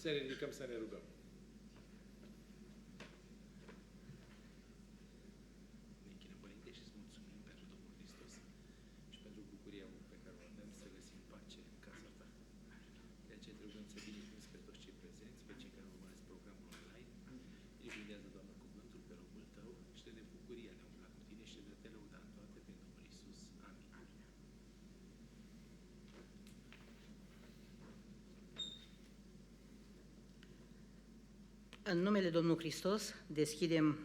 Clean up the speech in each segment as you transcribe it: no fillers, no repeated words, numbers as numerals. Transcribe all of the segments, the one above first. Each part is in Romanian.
Să ne ridicăm să ne rugăm. Ne închinăm, Părinte, și îți mulțumim pentru Domnul Hristos și pentru bucuria pe care o avem să găsim pace în casa ta. De aceea te rugăm să binecuvânți pe toți cei prezenți, pe cei care urmăresc programul online. Binecuvântează, Doamne, cuvântul pe robul tău și de bucuria ne umbla cu tine și de te lăuda în toate pe Domnul Iisus. Amin. În numele Domnului Hristos deschidem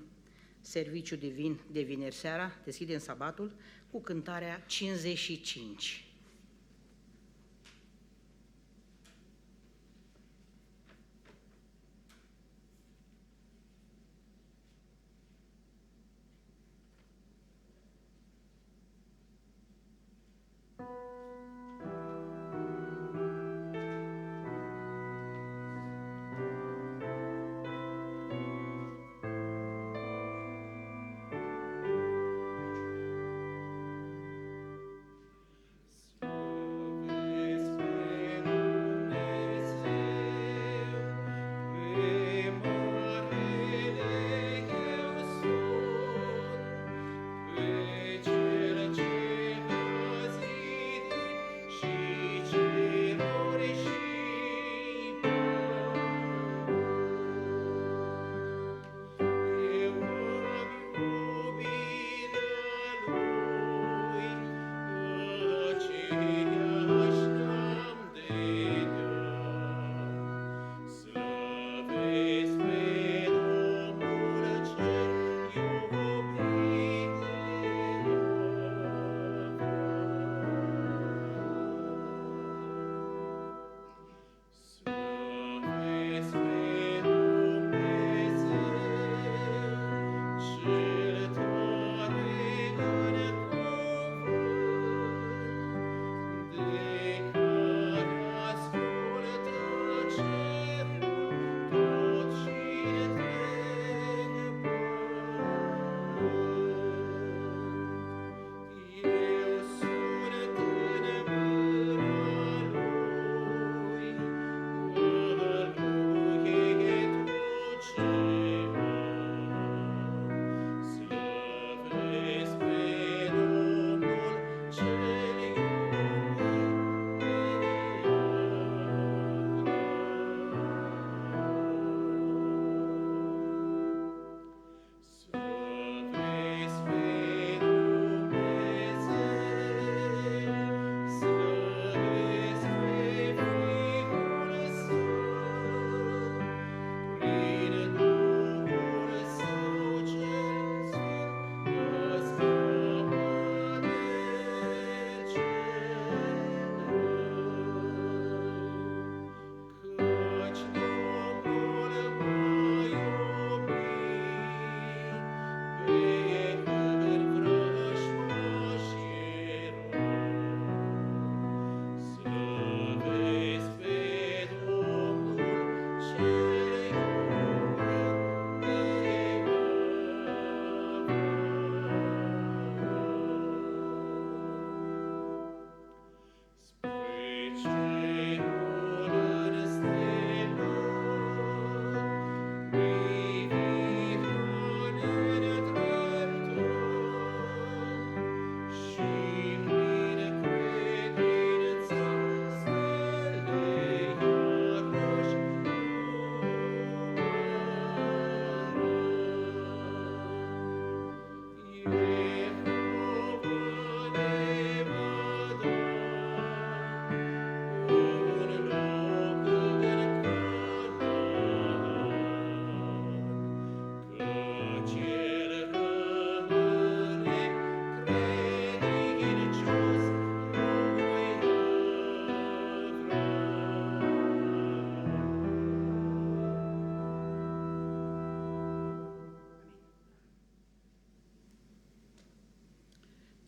serviciul divin de vineri seara, deschidem sabatul cu cântarea 55.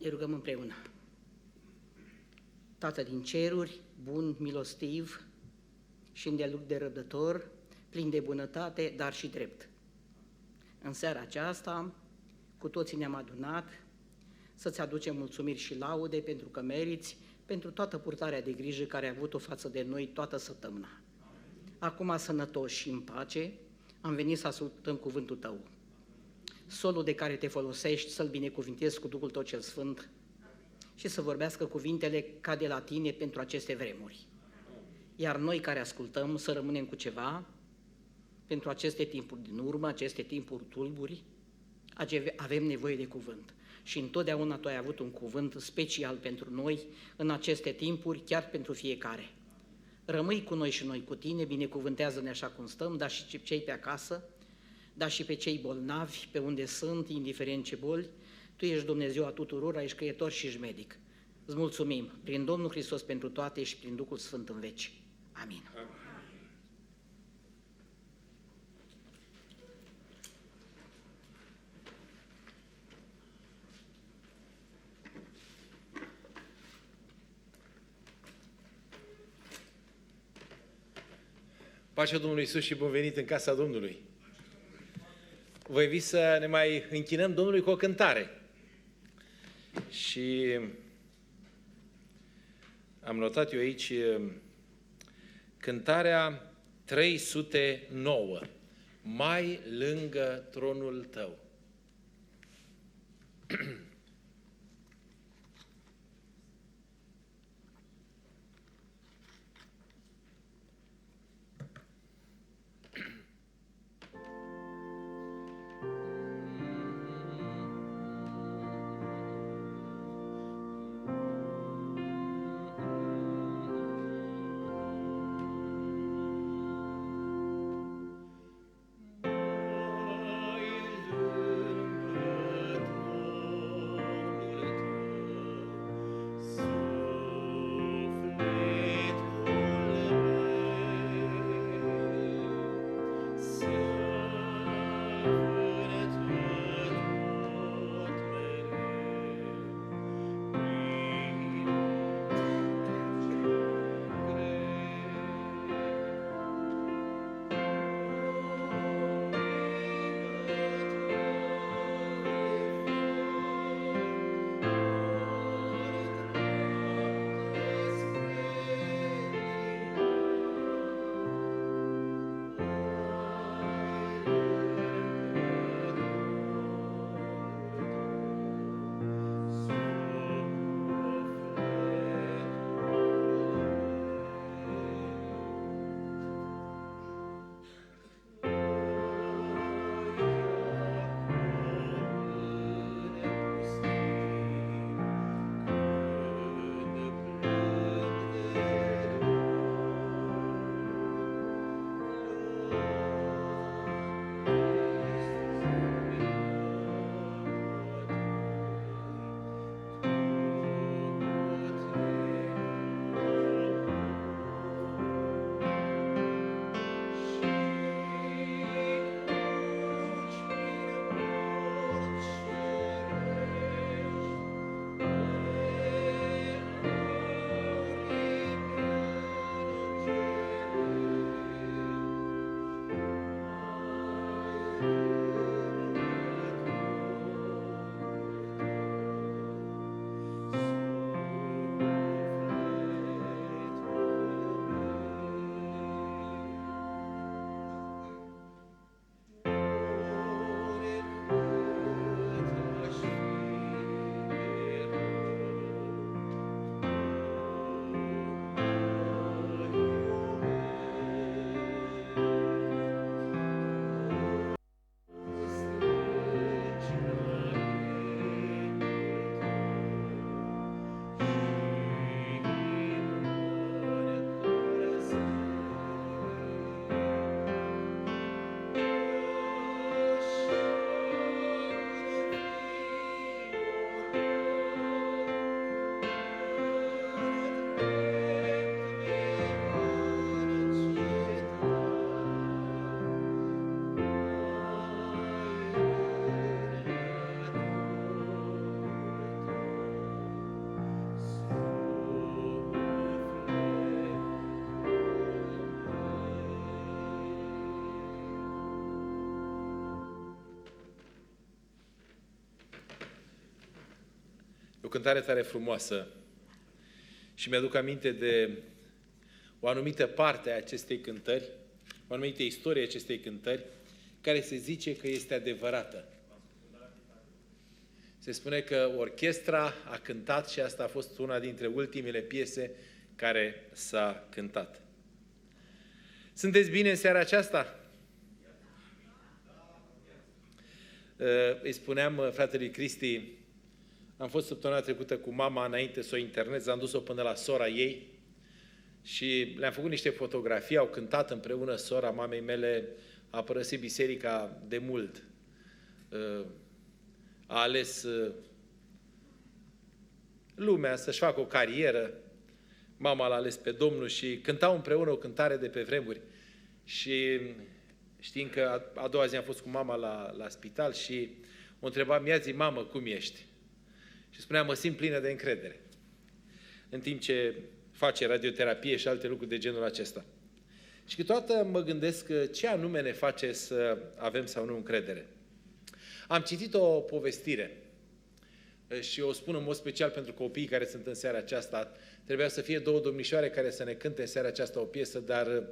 Ne rugăm împreună. Tată din ceruri, bun, milostiv și îndelung de răbdător, plin de bunătate, dar și drept. În seara aceasta, cu toții ne-am adunat să-ți aducem mulțumiri și laude pentru că meriți, pentru toată purtarea de grijă care ai avut-o față de noi toată săptămâna. acum sănătoși și în pace, am venit să ascultăm cuvântul Tău. Solul de care Te folosești să-l binecuvintezi cu Duhul Tău cel Sfânt și să vorbească cuvintele ca de la Tine pentru aceste vremuri. Iar noi care ascultăm să rămânem cu ceva pentru aceste timpuri din urmă, aceste timpuri tulburi, avem nevoie de cuvânt. Și întotdeauna Tu ai avut un cuvânt special pentru noi în aceste timpuri, chiar pentru fiecare. Rămâi cu noi și noi cu Tine, binecuvântează-ne așa cum stăm, dar și cei pe acasă, dar și pe cei bolnavi, pe unde sunt, indiferent ce boli. Tu ești Dumnezeu a tuturor, ești Creator și ești medic. Îți mulțumim prin Domnul Hristos pentru toate și prin Duhul Sfânt în veci. Amin. Pacea Domnului Iisus și bun venit în casa Domnului. Vă invit să ne mai închinăm Domnului cu o cântare. Și am notat eu aici cântarea 309, Mai lângă tronul Tău. O cântare tare frumoasă și mi-aduc aminte de o anumită parte a acestei cântări o anumită istorie acestei cântări, care se zice că este adevărată. Se spune că orchestra a cântat și asta a fost una dintre ultimele piese care s-a cântat. Sunteți bine în seara aceasta? Îi spuneam fratelui Cristi, am fost săptămâna trecută cu mama înainte să o internez, am dus-o până la sora ei și le-am făcut niște fotografii, au cântat împreună, sora mamei mele a părăsit biserica de mult. A ales lumea să-și facă o carieră, mama l-a ales pe Domnul și cântau împreună o cântare de pe vremuri. Și știind că a doua zi am fost cu mama la spital și o întreba, mi-a zis, mamă, cum ești? Și spunea, mă simt plină de încredere. În timp ce face radioterapie și alte lucruri de genul acesta. Și câteodată mă gândesc ce anume ne face să avem sau nu încredere. Am citit o povestire și o spun în mod special pentru copiii care sunt în seara aceasta. Trebuia să fie două domnișoare care să ne cânte în seara aceasta o piesă, dar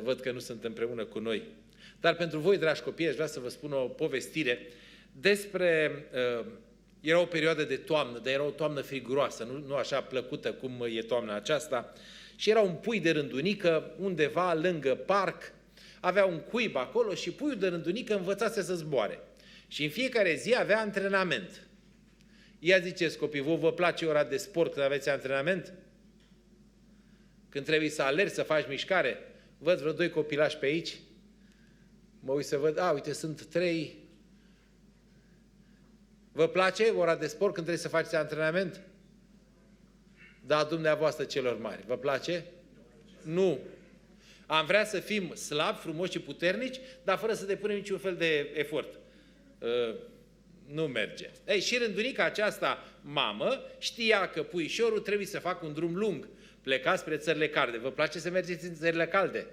văd că nu sunt împreună cu noi. Dar pentru voi, dragi copii, aș vrea să vă spun o povestire despre... Era o perioadă de toamnă, dar era o toamnă friguroasă, nu așa plăcută cum e toamna aceasta. Și era un pui de rândunică undeva lângă parc, avea un cuib acolo și puiul de rândunică învățase să zboare. Și în fiecare zi avea antrenament. Ia ziceți, copii, vă place ora de sport când aveți antrenament? Când trebuie să alergi, să faci mișcare? Văd vreo 2 copilași pe aici. Mă uit să văd, uite, sunt 3. Vă place ora de sport când trebuie să faceți antrenament? Da, dumneavoastră celor mari. Vă place? Nu. Am vrea să fim slabi, frumoși și puternici, dar fără să depunem niciun fel de efort. Nu merge. Ei, și rândunica aceasta, mamă, știa că puișorul trebuie să facă un drum lung, pleca spre țările calde. Vă place să mergeți în țările calde?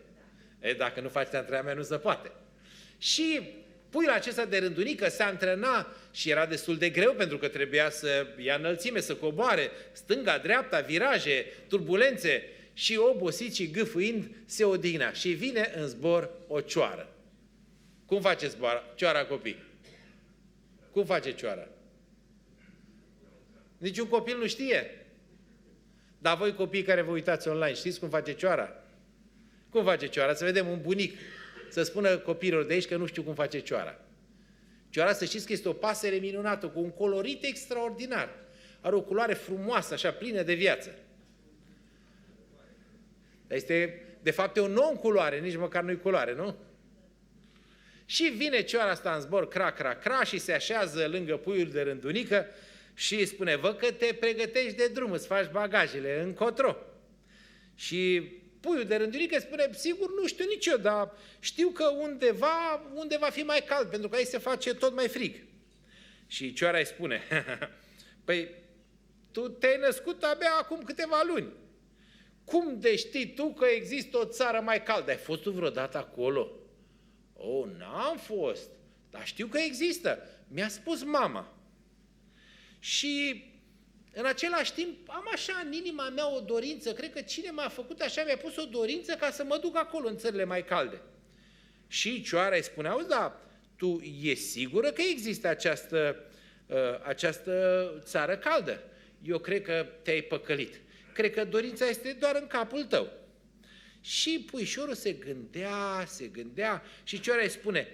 Ei, dacă nu faceți antrenament, nu se poate. Și puiul acesta de rândunică se antrena și era destul de greu pentru că trebuia să ia înălțime, să coboare, stânga, dreapta, viraje, turbulențe și obosit și gâfâind se odihnea. Și vine în zbor o cioară. Cum face cioara, copii? Cum face cioara? Niciun copil nu știe. Dar voi copii care vă uitați online, știți cum face cioara? Cum face cioara? Să vedem un bunic să spună copiilor de aici că nu știu cum face cioara. Cioara, să știți că este o pasăre minunată, cu un colorit extraordinar. Are o culoare frumoasă, așa, plină de viață. Dar este, de fapt, e o nouă culoare, nici măcar nu-i culoare, nu? Și vine cioara asta în zbor, cra, cra, cra, și se așează lângă puiul de rândunică și îi spune, văd că te pregătești de drum, îți faci bagajele, încotro. Și puiul de rândunică spune, sigur, nu știu nici eu, dar știu că unde va fi mai cald, pentru că aici se face tot mai frig. Și cioara îi spune, păi, tu te-ai născut abia acum câteva luni. Cum de știi tu că există o țară mai caldă? Ai fost tu vreodată acolo? Oh, n-am fost, dar știu că există. Mi-a spus mama. Și în același timp am așa în inima mea o dorință, cred că cine m-a făcut așa mi-a pus o dorință ca să mă duc acolo în țările mai calde. Și cioara îi spune, auzi, da, tu e sigură că există această țară caldă? Eu cred că te-ai păcălit. Cred că dorința este doar în capul tău. Și puișorul se gândea și cioara îi spune,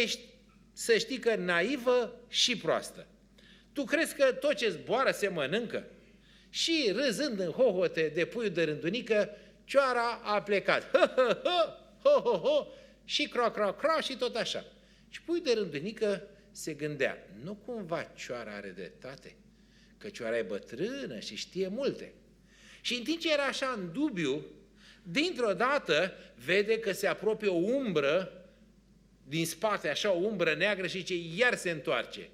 ești, să știi că naivă și proastă. Tu crezi că tot ce zboară se mănâncă? Și râzând în hohote de puiul de rândunică, cioara a plecat. Ho, și cro, și tot așa. Și puiul de rândunică se gândea, nu cumva cioara are dreptate? Că cioara e bătrână și știe multe. Și în timp ce era așa în dubiu, dintr-o dată vede că se apropie o umbră din spate, așa o umbră neagră și zice, iar se întoarce.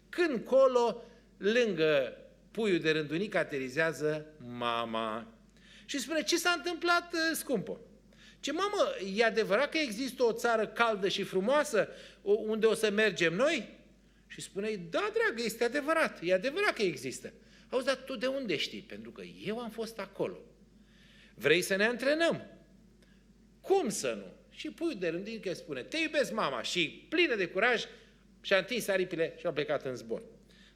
Când colo, lângă puiul de rândunică, aterizează mama. Și spune, ce s-a întâmplat, scumpă? Ce, mamă, e adevărat că există o țară caldă și frumoasă unde o să mergem noi? Și spune, da, dragă, este adevărat, e adevărat că există. Auzi, dar tu de unde știi? Pentru că eu am fost acolo. Vrei să ne antrenăm? Cum să nu? Și puiul de rândinică spune, te iubesc, mama, și plină de curaj și-a întins aripile și a plecat în zbor.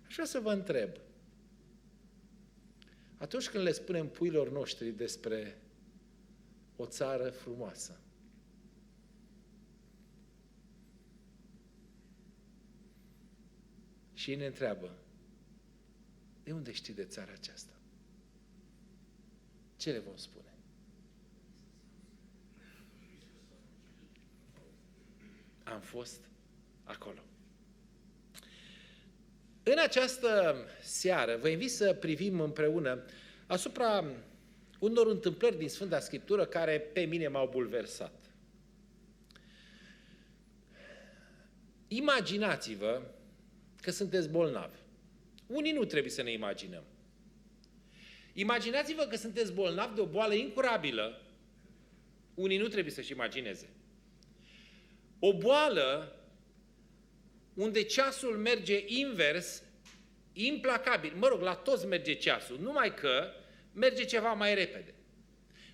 Aș vrea să vă întreb, atunci când le spunem puilor noștri despre o țară frumoasă, și ei ne întreabă, de unde știi de țara aceasta? Ce le vom spune? Am fost acolo. În această seară vă invit să privim împreună asupra unor întâmplări din Sfânta Scriptură care pe mine m-au bulversat. Imaginați-vă că sunteți bolnavi. Unii nu trebuie să ne imaginăm. Imaginați-vă că sunteți bolnavi de o boală incurabilă. Unii nu trebuie să-și imagineze. O boală unde ceasul merge invers, implacabil. Mă rog, la toți merge ceasul, numai că merge ceva mai repede.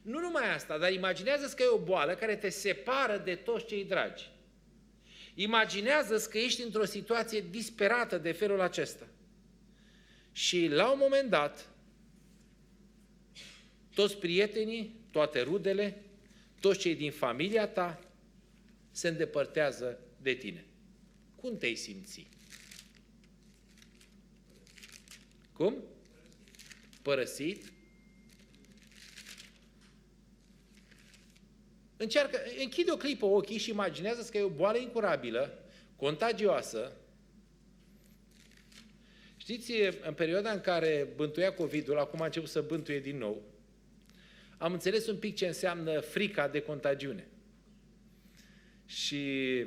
Nu numai asta, dar imaginează-ți că e o boală care te separă de toți cei dragi. Imaginează-ți că ești într-o situație disperată de felul acesta. Și la un moment dat, toți prietenii, toate rudele, toți cei din familia ta se îndepărtează de tine. Cum te-ai simți? Cum? Părăsit? Închide o clipă ochii și imaginează-ți că e o boală incurabilă, contagioasă. Știți, în perioada în care bântuia COVID-ul, acum a început să bântuie din nou, am înțeles un pic ce înseamnă frica de contagiune. Și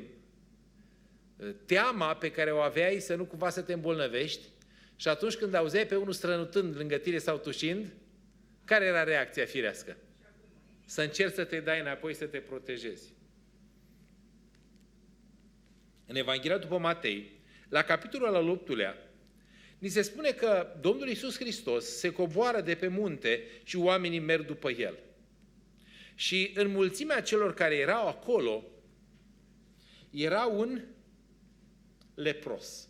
teama pe care o aveai să nu cumva să te îmbolnăvești și atunci când auzeai pe unul strănutând lângă tine sau tușind, care era reacția firească? Să încerci să te dai înapoi, să te protejezi. În Evanghelia după Matei, la capitolul al 8-lea, ni se spune că Domnul Iisus Hristos se coboară de pe munte și oamenii merg după El. Și în mulțimea celor care erau acolo, era un lepros.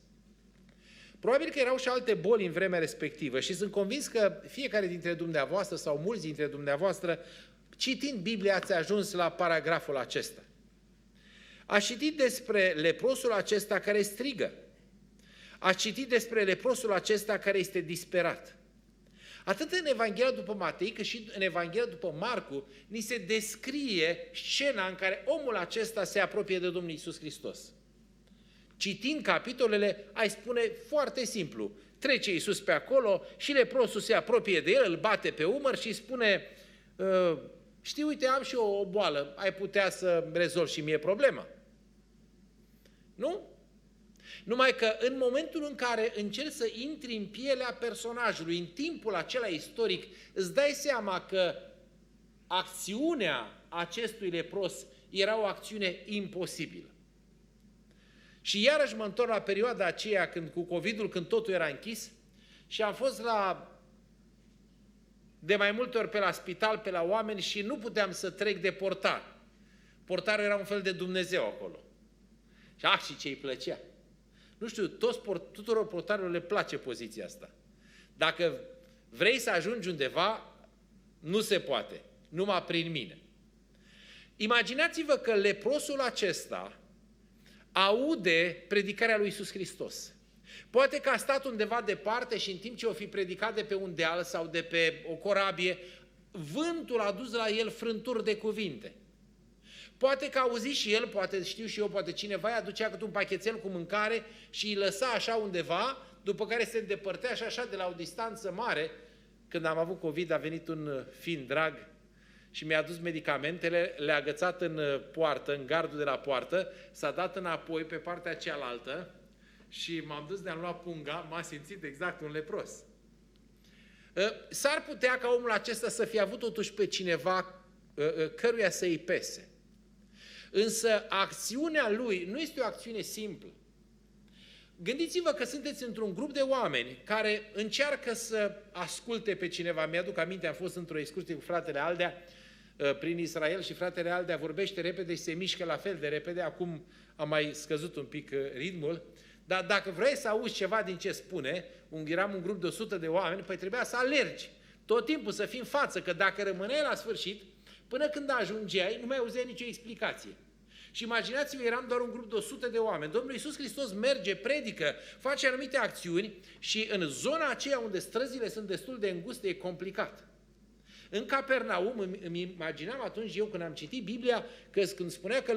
Probabil că erau și alte boli în vremea respectivă și sunt convins că fiecare dintre dumneavoastră sau mulți dintre dumneavoastră, citind Biblia, ați ajuns la paragraful acesta. Ați citit despre leprosul acesta care strigă. Ați citit despre leprosul acesta care este disperat. Atât în Evanghelia după Matei, cât și în Evanghelia după Marcu, ni se descrie scena în care omul acesta se apropie de Domnul Iisus Hristos. Citind capitolele, ai spune foarte simplu, trece Iisus pe acolo și leprosul se apropie de el, îl bate pe umăr și spune, știi, uite, am și eu o boală, ai putea să rezolvi și mie problema. Nu? Numai că în momentul în care încerci să intri în pielea personajului, în timpul acela istoric, îți dai seama că acțiunea acestui lepros era o acțiune imposibilă. Și iarăși mă întorc la perioada aceea când, cu COVID-ul, când totul era închis și am fost de mai multe ori pe la spital, pe la oameni și nu puteam să trec de portar. Portarul era un fel de Dumnezeu acolo. Și ce îi plăcea. Nu știu, tuturor portarilor le place poziția asta. Dacă vrei să ajungi undeva, nu se poate, numai prin mine. Imaginați-vă că leprosul acesta aude predicarea lui Iisus Hristos. Poate că a stat undeva departe și în timp ce o fi predicat de pe un deal sau de pe o corabie, vântul a dus la el frânturi de cuvinte. Poate că a auzit și el, poate știu și eu, poate cineva îi aducea câte un pachetel cu mâncare și îi lăsa așa undeva, după care se îndepărtea și așa de la o distanță mare. Când am avut COVID a venit un fin drag și mi-a adus medicamentele, le-a agățat în poartă, în gardul de la poartă, s-a dat înapoi pe partea cealaltă și m-am dus de a lua punga, m-a simțit exact un lepros. S-ar putea ca omul acesta să fie avut totuși pe cineva căruia să-i pese. Însă acțiunea lui nu este o acțiune simplă. Gândiți-vă că sunteți într-un grup de oameni care încearcă să asculte pe cineva. Mi-aduc aminte, am fost într-o excursie cu fratele Aldea, prin Israel și fratele Aldea vorbește repede și se mișcă la fel de repede, acum a mai scăzut un pic ritmul, dar dacă vrei să auzi ceva din ce spune, eram un grup de 100 de oameni, păi trebuia să alergi tot timpul, să fii în față, că dacă rămâneai la sfârșit, până când ajungeai, nu mai auzeai nicio explicație. Și imaginați-vă, eram doar un grup de 100 de oameni. Domnul Iisus Hristos merge, predică, face anumite acțiuni și în zona aceea unde străzile sunt destul de înguste, e complicat. În Capernaum, îmi imaginam atunci eu când am citit Biblia, că când spunea că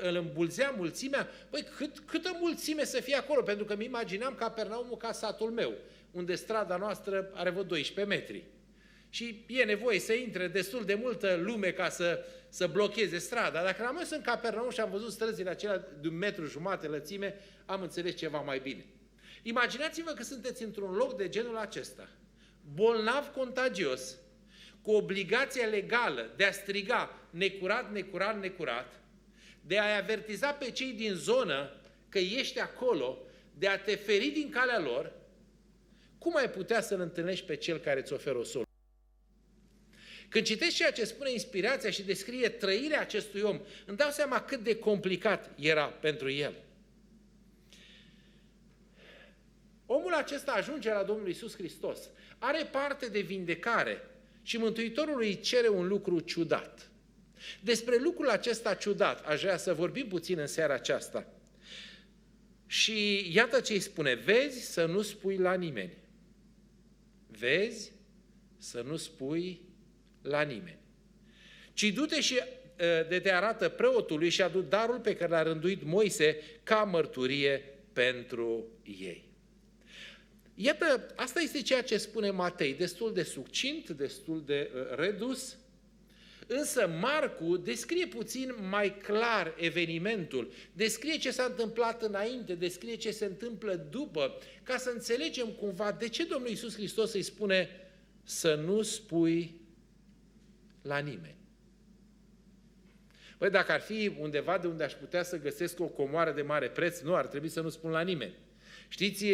îl îmbulzea mulțimea, păi câtă mulțime să fie acolo, pentru că îmi imaginam Capernaumul ca satul meu, unde strada noastră are vreo 12 metri. Și e nevoie să intre destul de multă lume ca să blocheze strada. Dacă am mers în Capernaum și am văzut străzile acelea de 1,5 metru lățime, am înțeles ceva mai bine. Imaginați-vă că sunteți într-un loc de genul acesta, bolnav contagios, cu obligația legală de a striga necurat, necurat, necurat, de a-i avertiza pe cei din zonă că ești acolo, de a te feri din calea lor, cum ai putea să-L întâlnești pe Cel care îți oferă o soluție? Când citești ceea ce spune inspirația și descrie trăirea acestui om, îmi dau seama cât de complicat era pentru el. Omul acesta ajunge la Domnul Iisus Hristos, are parte de vindecare și Mântuitorul îi cere un lucru ciudat. Despre lucrul acesta ciudat aș vrea să vorbim puțin în seara aceasta. Și iată ce îi spune: vezi să nu spui la nimeni. Vezi să nu spui la nimeni. Ci du-te și te arată preotului și adu darul pe care l-a rânduit Moise ca mărturie pentru ei. Iată, asta este ceea ce spune Matei, destul de succint, destul de redus, însă Marcu descrie puțin mai clar evenimentul, descrie ce s-a întâmplat înainte, descrie ce se întâmplă după, ca să înțelegem cumva de ce Domnul Iisus Hristos îi spune să nu spui la nimeni. Păi dacă ar fi undeva de unde aș putea să găsesc o comoară de mare preț, nu, ar trebui să nu spun la nimeni. Știți,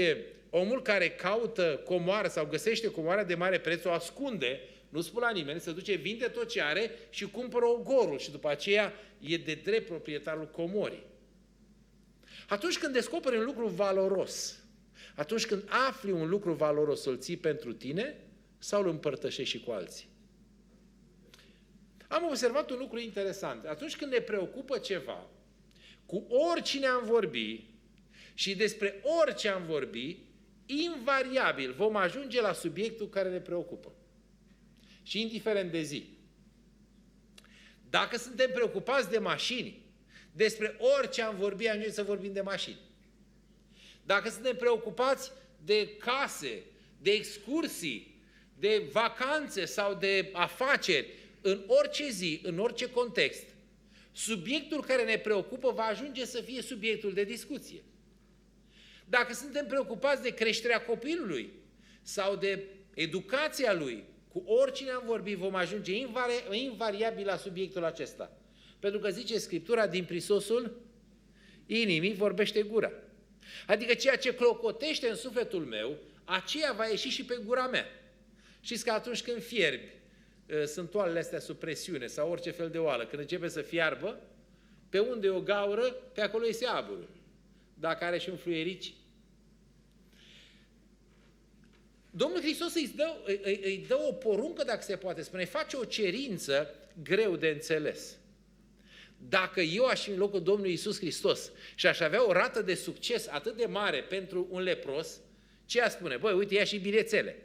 omul care caută comoară sau găsește comoară de mare preț, o ascunde, nu spune la nimeni, se duce, vinde tot ce are și cumpără ogorul și după aceea e de drept proprietarul comorii. Atunci când descoperi un lucru valoros, atunci când afli un lucru valoros, să-l ții pentru tine sau îl împărtășești și cu alții? Am observat un lucru interesant. Atunci când ne preocupă ceva, cu oricine am vorbit și despre orice am vorbit, invariabil vom ajunge la subiectul care ne preocupă. Și indiferent de zi. Dacă suntem preocupați de mașini, despre orice am vorbit, ajungem să vorbim de mașini. Dacă suntem preocupați de case, de excursii, de vacanțe sau de afaceri, în orice zi, în orice context, subiectul care ne preocupă va ajunge să fie subiectul de discuție. Dacă suntem preocupați de creșterea copilului sau de educația lui, cu oricine am vorbit, vom ajunge invariabil la subiectul acesta. Pentru că zice Scriptura, din prisosul inimii vorbește gura. Adică ceea ce clocotește în sufletul meu, aceea va ieși și pe gura mea. Știți că atunci când fierbi, sunt oalele astea sub presiune sau orice fel de oală, când începe să fiarbă, pe unde e o gaură, pe acolo este aburul. Dacă are și un fluierici. Domnul Hristos îi dă o poruncă, dacă se poate spune, face o cerință greu de înțeles. Dacă eu aș fi în locul Domnului Iisus Hristos și aș avea o rată de succes atât de mare pentru un lepros, ce a spune? Băi, uite, ia și bilețele.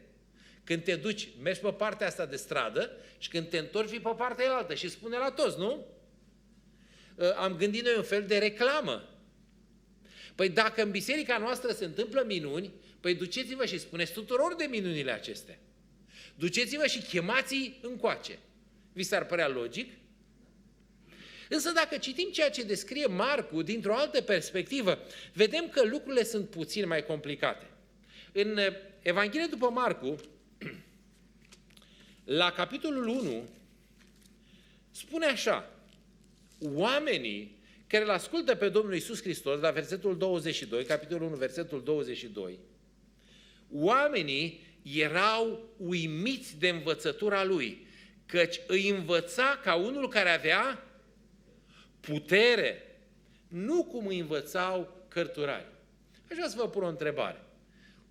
Când te duci, mergi pe partea asta de stradă și când te întorci, vii pe partea elaltă și spune la toți, nu? Am gândit noi un fel de reclamă. Păi dacă în biserica noastră se întâmplă minuni, păi duceți-vă și spuneți tuturor de minunile acestea. Duceți-vă și chemați-i încoace. Vi s-ar părea logic? Însă dacă citim ceea ce descrie Marcu dintr-o altă perspectivă, vedem că lucrurile sunt puțin mai complicate. În Evanghelia după Marcu, la capitolul 1, spune așa: oamenii care îl ascultă pe Domnul Iisus Hristos, la versetul 22, capitolul 1, versetul 22, oamenii erau uimiți de învățătura lui, căci îi învăța ca unul care avea putere, nu cum îi învățau cărturarii. Aș vrea să vă pun o întrebare.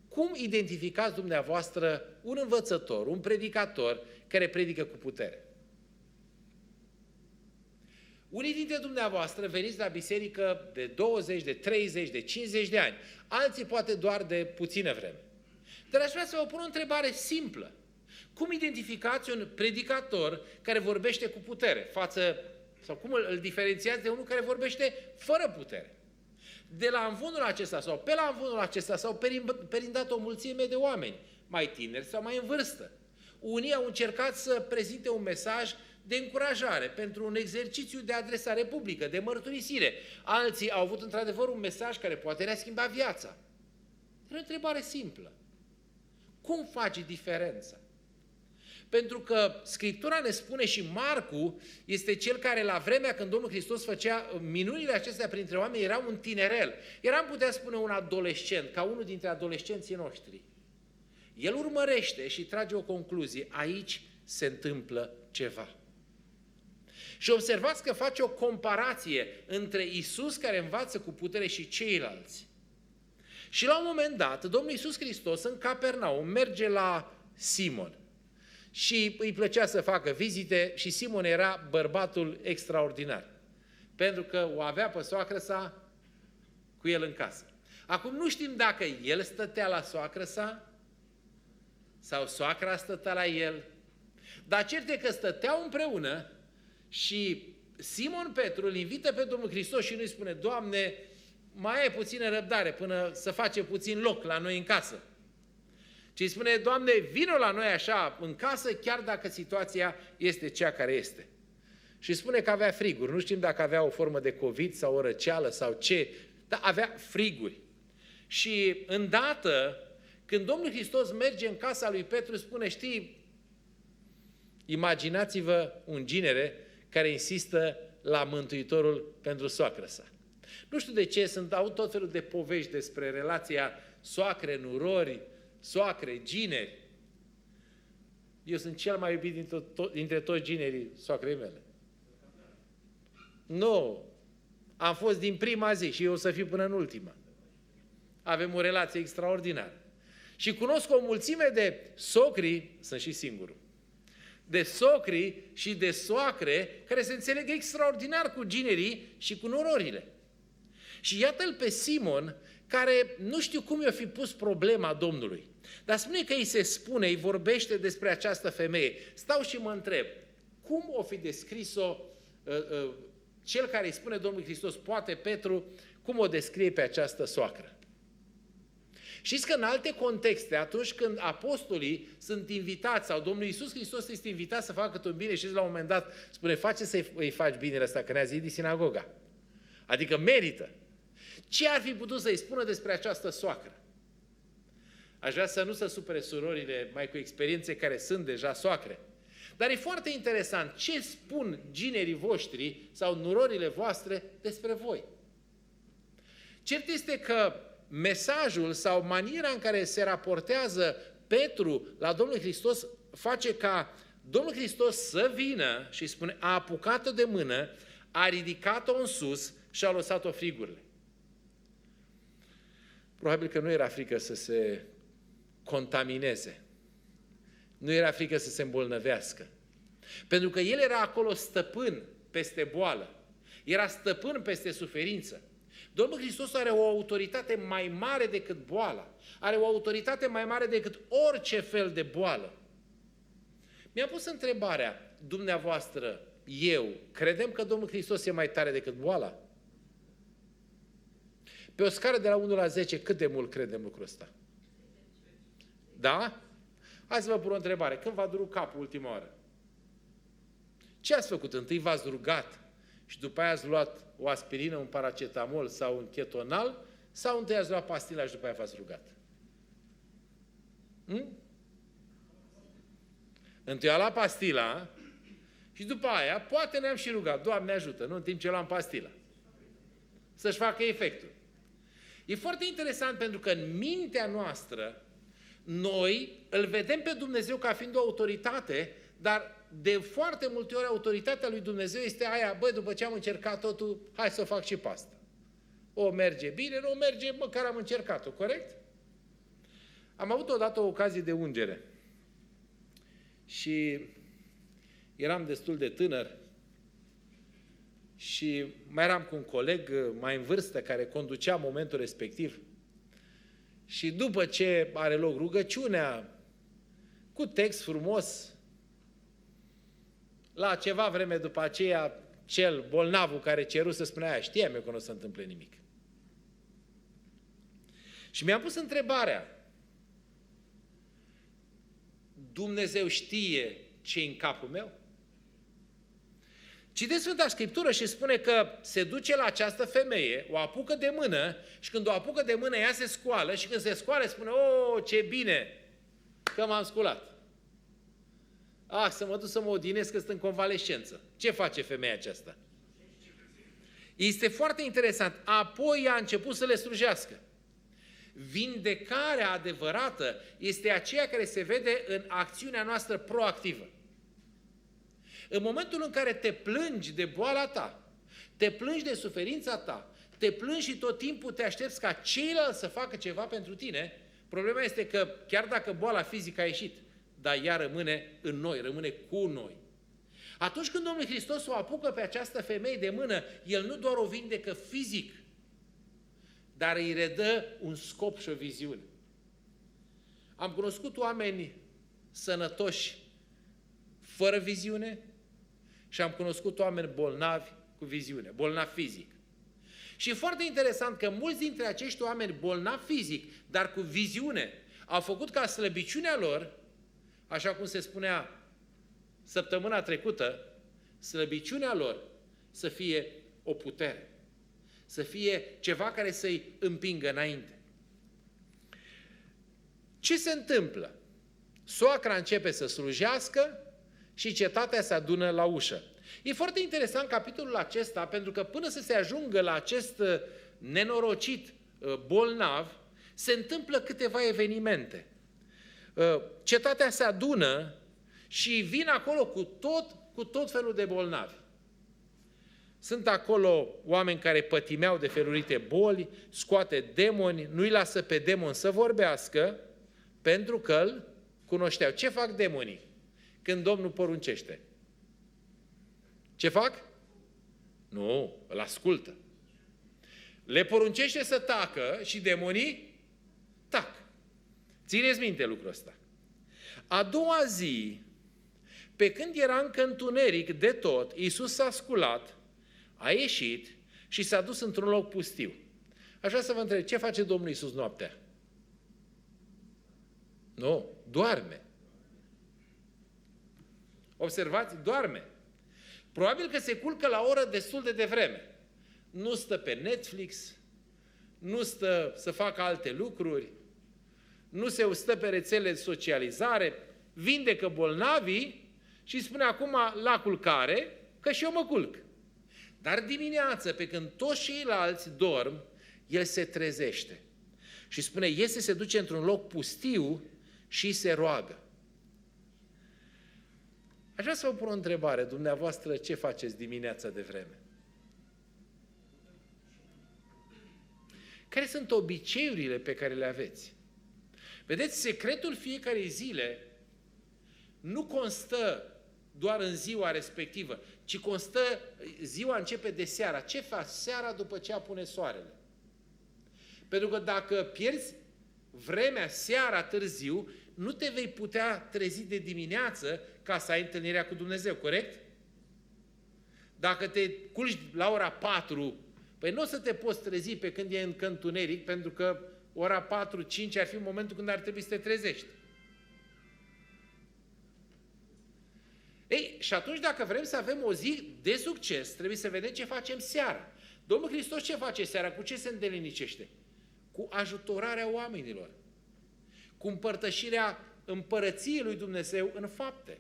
Cum identificați dumneavoastră un învățător, un predicator care predică cu putere? Unii dintre dumneavoastră veniți la biserică de 20, de 30, de 50 de ani, alții poate doar de puțină vreme. Dar aș vrea să vă pun o întrebare simplă. Cum identificați un predicator care vorbește cu putere sau cum îl diferențiați de unul care vorbește fără putere? De la învonul acesta sau pe la învonul acesta s-au perindat o mulțime de oameni, mai tineri sau mai în vârstă. Unii au încercat să prezinte un mesaj de încurajare pentru un exercițiu de adresare publică, de mărturisire. Alții au avut într-adevăr un mesaj care poate le-a schimbat viața. E o întrebare simplă. Cum faci diferența? Pentru că Scriptura ne spune și Marcu este cel care la vremea când Domnul Hristos făcea minunile acestea printre oameni era un tinerel. Era, am putea spune, un adolescent, ca unul dintre adolescenții noștri. El urmărește și trage o concluzie. Aici se întâmplă ceva. Și observați că face o comparație între Iisus care învață cu putere și ceilalți. Și la un moment dat, Domnul Iisus Hristos în Capernaum merge la Simon. Și îi plăcea să facă vizite și Simon era bărbatul extraordinar. Pentru că o avea pe soacră sa cu el în casă. Acum nu știm dacă el stătea la soacră sa sau soacra stătea la el. Dar cert e că stăteau împreună și Simon Petru îl invită pe Domnul Hristos și nu îi spune: Doamne, mai ai puțină răbdare până să face puțin loc la noi în casă. Ci îi spune: Doamne, vino la noi așa în casă, chiar dacă situația este cea care este. Și spune că avea friguri. Nu știm dacă avea o formă de COVID sau o răceală sau ce, dar avea friguri. Și îndată, când Domnul Hristos merge în casa lui Petru, spune: știi, imaginați-vă un ginere care insistă la Mântuitorul pentru soacră sa. Nu știu de ce, au tot felul de povești despre relația soacre-nurori, soacre, gineri. Eu sunt cel mai iubit dintre toți ginerii soacrei mele. Nu, am fost din prima zi și eu o să fiu până în ultima. Avem o relație extraordinară. Și cunosc o mulțime de socri, sunt și singurul, de socri și de soacre care se înțeleg extraordinar cu ginerii și cu nororile. Și iată-l pe Simon, care nu știu cum i-a fi pus problema Domnului. Dar spune că îi se spune, îi vorbește despre această femeie. Stau și mă întreb, cum o fi descris-o cel care îi spune Domnul Hristos, poate Petru, cum o descrie pe această soacră? Știți că în alte contexte, atunci când apostolii sunt invitați sau Domnul Iisus Hristos este invitat să facă un bine, și la un moment dat spune: face să-i faci binele ăsta, că ne-a zidit sinagoga. Adică merită. Ce ar fi putut să-i spună despre această soacră? Aș vrea să nu se supere surorile mai cu experiențe care sunt deja soacre. Dar e foarte interesant ce spun ginerii voștri sau nurorile voastre despre voi. Cert este că mesajul sau maniera în care se raportează Petru la Domnul Hristos face ca Domnul Hristos să vină și spune: a apucat-o de mână, a ridicat-o în sus și a lăsat-o frigurile. Probabil că nu era frică să se contamineze. Nu era frică să se îmbolnăvească. Pentru că el era acolo stăpân peste boală. Era stăpân peste suferință. Domnul Hristos are o autoritate mai mare decât boala. Are o autoritate mai mare decât orice fel de boală. Mi-am pus întrebarea, dumneavoastră, eu, credem că Domnul Hristos e mai tare decât boala? Pe o scară de la 1 la 10, cât de mult credem lucrul ăsta? Da? Hai să vă pun o întrebare. Când v-a durut capul ultima oară? Ce ați făcut? Întâi v-ați rugat și după aia ați luat o aspirină, un paracetamol sau un ketonal, sau întâi ați luat pastila și după aia v-ați rugat? Întâi a luat pastila și după aia poate ne-am și rugat: Doamne ajută, nu în timp ce luam pastila. Să-și facă efectul. E foarte interesant pentru că în mintea noastră noi îl vedem pe Dumnezeu ca fiind o autoritate, dar de foarte multe ori autoritatea lui Dumnezeu este aia, băi, după ce am încercat totul, hai să o fac și pe asta. O merge bine, nu merge, măcar am încercat-o, corect? Am avut odată o ocazie de ungere și eram destul de tânăr și mai eram cu un coleg mai în vârstă care conducea momentul respectiv și după ce are loc rugăciunea, cu text frumos, la ceva vreme după aceea, cel bolnavul care ceru să spunea aia, știam eu că nu o să întâmple nimic. Și mi-am pus întrebarea, Dumnezeu știe ce în capul meu? Citeți Sfânta Scriptură și spune că se duce la această femeie, o apucă de mână și când o apucă de mână ea se scoală și când se scoală spune, oh, ce bine că m-am sculat. Să mă duc să mă odinesc că sunt în convalescență. Ce face femeia aceasta? Este foarte interesant. Apoi a început să le slujească. Vindecarea adevărată este aceea care se vede în acțiunea noastră proactivă. În momentul în care te plângi de boala ta, te plângi de suferința ta, te plângi și tot timpul te aștepți ca ceilalți să facă ceva pentru tine, problema este că chiar dacă boala fizică a ieșit, dar ea rămâne în noi, rămâne cu noi. Atunci când Domnul Hristos o apucă pe această femeie de mână, El nu doar o vindecă fizic, dar îi redă un scop și o viziune. Am cunoscut oameni sănătoși fără viziune și am cunoscut oameni bolnavi cu viziune, bolnavi fizic. Și e foarte interesant că mulți dintre acești oameni bolnavi fizic, dar cu viziune, au făcut ca slăbiciunea lor, așa cum se spunea săptămâna trecută, slăbiciunea lor să fie o putere, să fie ceva care să-i împingă înainte. Ce se întâmplă? Soacra începe să slujească și cetatea se adună la ușă. E foarte interesant capitolul acesta, pentru că până să se ajungă la acest nenorocit bolnav, se întâmplă câteva evenimente. Cetatea se adună și vin acolo cu tot felul de bolnavi. Sunt acolo oameni care pătimeau de felurite boli, scoate demoni, nu-i lasă pe demon să vorbească, pentru că îl cunoșteau. Ce fac demonii când Domnul poruncește? Ce fac? Nu, îl ascultă. Le poruncește să tacă și demonii tac. Țineți minte lucrul ăsta. A doua zi, pe când era încă întuneric de tot, Iisus s-a sculat, a ieșit și s-a dus într-un loc pustiu. Aș vrea să vă întreb, ce face Domnul Iisus noaptea? Nu, doarme. Observați, doarme. Probabil că se culcă la o oră destul de devreme. Nu stă pe Netflix, nu stă să facă alte lucruri, nu se stă pe rețele de socializare, vindecă bolnavii și spune acum la culcare că și eu mă culc. Dar dimineață, pe când toți ceilalți dorm, el se trezește. Și spune, iese, se duce într-un loc pustiu și se roagă. Aș vrea să vă pun o întrebare, dumneavoastră, ce faceți dimineața de vreme? Care sunt obiceiurile pe care le aveți? Vedeți, secretul fiecarei zile nu constă doar în ziua respectivă, ci constă, ziua începe de seara. Ce faci seara după ce apune soarele? Pentru că dacă pierzi vremea seara târziu, nu te vei putea trezi de dimineață ca să ai întâlnirea cu Dumnezeu, corect? Dacă te culci la ora 4, păi nu o să te poți trezi pe când e încă întuneric, pentru că ora 4-5 ar fi momentul când ar trebui să te trezești. Ei, și atunci dacă vrem să avem o zi de succes, trebuie să vedem ce facem seara. Domnul Hristos ce face seara? Cu ce se îndelinicește? Cu ajutorarea oamenilor. Cu împărtășirea împărăției lui Dumnezeu în fapte.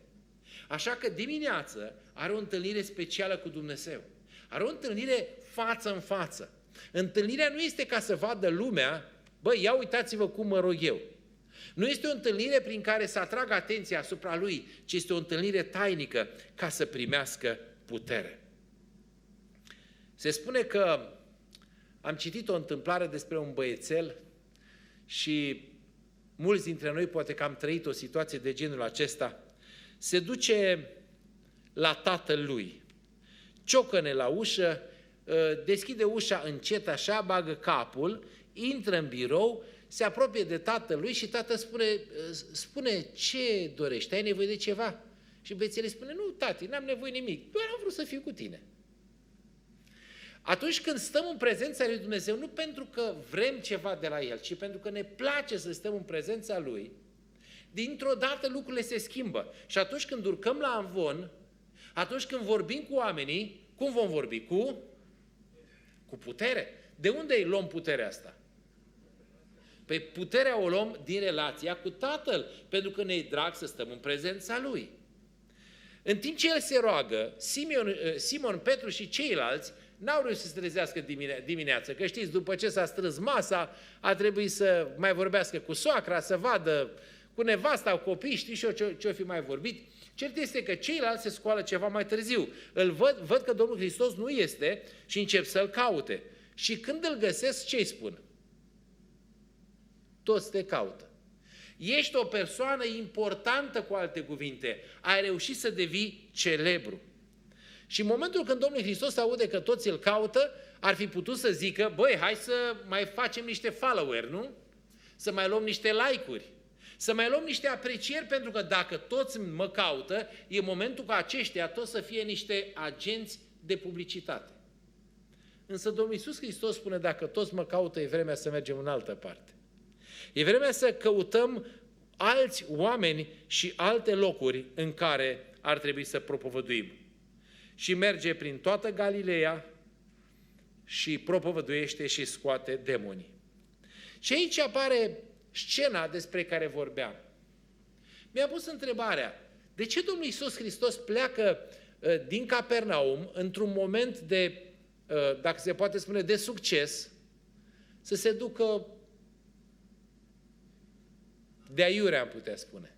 Așa că dimineață are o întâlnire specială cu Dumnezeu. Are o întâlnire față în față. Întâlnirea nu este ca să vadă lumea, băi, ia uitați-vă cum mă rog eu. Nu este o întâlnire prin care să atragă atenția asupra lui, ci este o întâlnire tainică ca să primească putere. Se spune că am citit o întâmplare despre un băiețel și mulți dintre noi poate că am trăit o situație de genul acesta. Se duce la tatăl lui, ciocăne la ușă, deschide ușa încet așa, bagă capul, intră în birou, se apropie de tatălui și tatăl spune ce dorești, ai nevoie de ceva? Și băiețelul spune, nu tati, n-am nevoie nimic, doar am vrut să fiu cu tine. Atunci când stăm în prezența lui Dumnezeu, nu pentru că vrem ceva de la El, ci pentru că ne place să stăm în prezența Lui, dintr-o dată lucrurile se schimbă. Și atunci când urcăm la amvon, atunci când vorbim cu oamenii, cum vom vorbi? Cu putere. De unde îi luăm puterea asta? Păi puterea o luăm din relația cu Tatăl, pentru că ne-i drag să stăm în prezența Lui. În timp ce el se roagă, Simon, Petru și ceilalți n-au reușit să se trezească dimineața, că știți, după ce s-a strâns masa, a trebuit să mai vorbească cu soacra, să vadă cu nevasta, cu copii, știi și eu ce-o fi mai vorbit. Cert este că ceilalți se scoală ceva mai târziu. Îl văd că Domnul Hristos nu este și încep să-L caute. Și când îl găsesc, ce-i spun? Toți te caută. Ești o persoană importantă, cu alte cuvinte. Ai reușit să devii celebru. Și în momentul când Domnul Hristos aude că toți îl caută, ar fi putut să zică, băi, hai să mai facem niște follower, nu? Să mai luăm niște like-uri. Să mai luăm niște aprecieri, pentru că dacă toți mă caută, e momentul ca aceștia toți să fie niște agenți de publicitate. Însă Domnul Iisus Hristos spune, dacă toți mă caută, e vremea să mergem în altă parte. E vremea să căutăm alți oameni și alte locuri în care ar trebui să propovăduim. Și merge prin toată Galileea și propovăduiește și scoate demonii. Și aici apare scena despre care vorbeam. Mi-a pus întrebarea, de ce Domnul Iisus Hristos pleacă din Capernaum într-un moment de, dacă se poate spune, de succes, să se ducă de aiurea, am putea spune.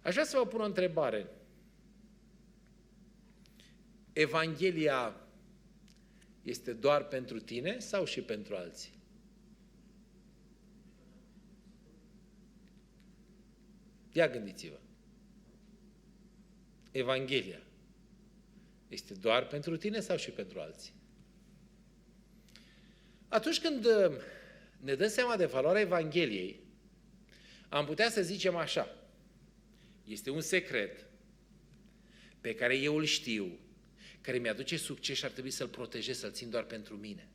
Aș vrea să vă pun o întrebare. Evanghelia este doar pentru tine sau și pentru alții? Ia gândiți-vă. Evanghelia este doar pentru tine sau și pentru alții? Atunci când ne dăm seama de valoarea Evangheliei, am putea să zicem așa, este un secret pe care eu îl știu, care mi-aduce succes și ar trebui să-l protejez, să-l țin doar pentru mine.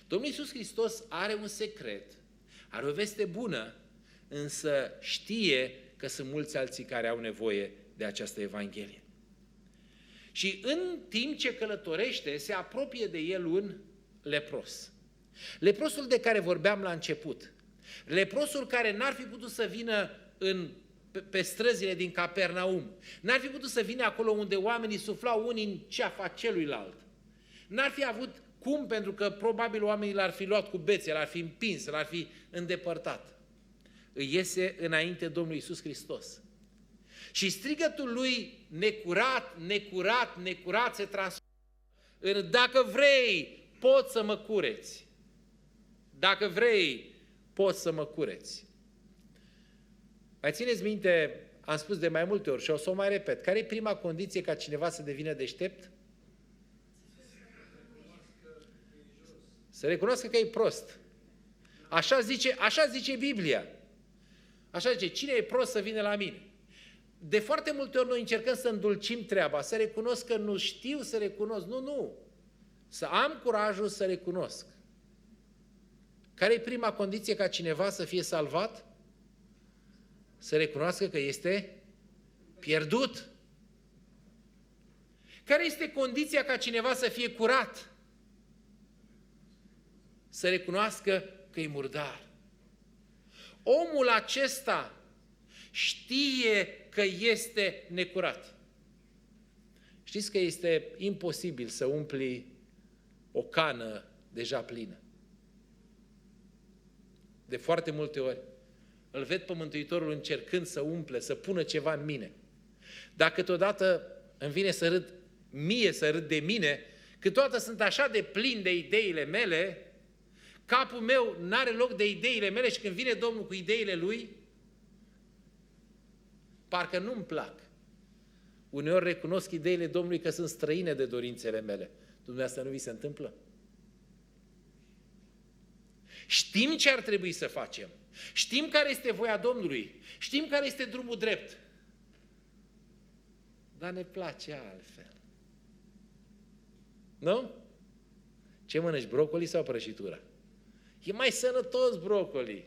Domnul Iisus Hristos are un secret, are o veste bună, însă știe că sunt mulți alții care au nevoie de această Evanghelie. Și în timp ce călătorește, se apropie de el un lepros. Leprosul de care vorbeam la început. Leprosul care n-ar fi putut să vină pe străzile din Capernaum. N-ar fi putut să vină acolo unde oamenii suflau unii în ceafa celuilalt. N-ar fi avut cum, pentru că probabil oamenii l-ar fi luat cu bețe, l-ar fi împins, l-ar fi îndepărtat. Îi iese înainte Domnul Iisus Hristos. Și strigătul lui, necurat, necurat, necurat, se transformă în, dacă vrei, poți să mă cureți. Dacă vrei, poți să mă cureți. Mai țineți minte, am spus de mai multe ori și o să o mai repet, care e prima condiție ca cineva să devină deștept? Să recunoască că e prost. Așa zice Biblia. Așa zice, cine e prost să vină la mine? De foarte multe ori noi încercăm să îndulcim treaba, să recunosc că nu știu să recunosc. Nu. Să am curajul să recunosc. Care e prima condiție ca cineva să fie salvat? Să recunoască că este pierdut. Care este condiția ca cineva să fie curat? Să recunoască că e murdar. Omul acesta știe că este necurat. Știți că este imposibil să umpli o cană deja plină. de foarte multe ori, îl ved pe Mântuitorul încercând să umple, să pună ceva în mine. Dacă câteodată îmi vine să râd, mie să râd de mine, câteodată sunt așa de plin de ideile mele, capul meu n-are loc de ideile mele și când vine Domnul cu ideile Lui, parcă nu-mi plac. Uneori recunosc ideile Domnului că sunt străine de dorințele mele. Dumneavoastră nu vi se întâmplă? Știm ce ar trebui să facem. Știm care este voia Domnului. Știm care este drumul drept. Dar ne place altfel. Nu? Ce mănânci, brocoli sau prăjitura? E mai sănătos brocoli.